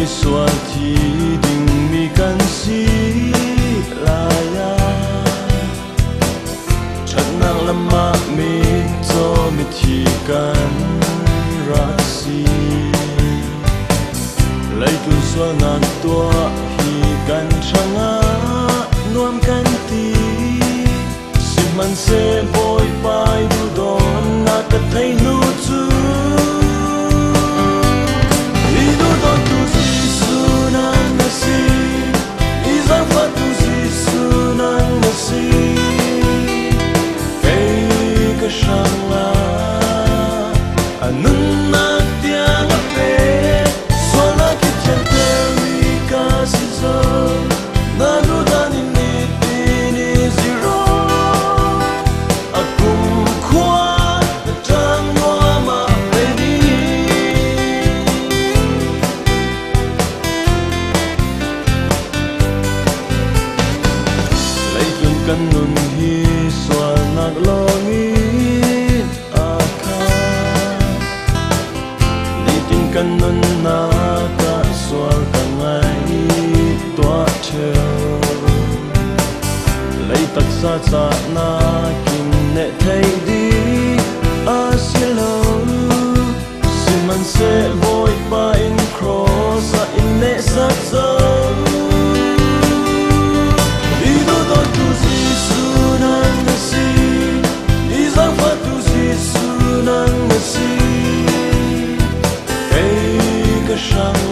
mi sual thi ding mi kan si la ya chat nang lama mi cho mi thi kan ra si lấy tu xóa ngàn tua hi kan changa nuam kan ti si man se boy pai du don na ka thai nu chu i du don tu si su nang na si i za fa tu si su nang na si kai ka shanga anun na tia na pe so na ki chen te mi ka si zo na du dan ni ti ni zero akum kwa na tang no ma pe ni lai kun kan nun hi swal nak lo mi kan nun na ka swal ka ngai tua cheu lấy tak sa cha na kin ne thei di asilo si man se boy pa in cross a in ne sa zo i do do tu si su nan na si i za fa tu si su nan na si shang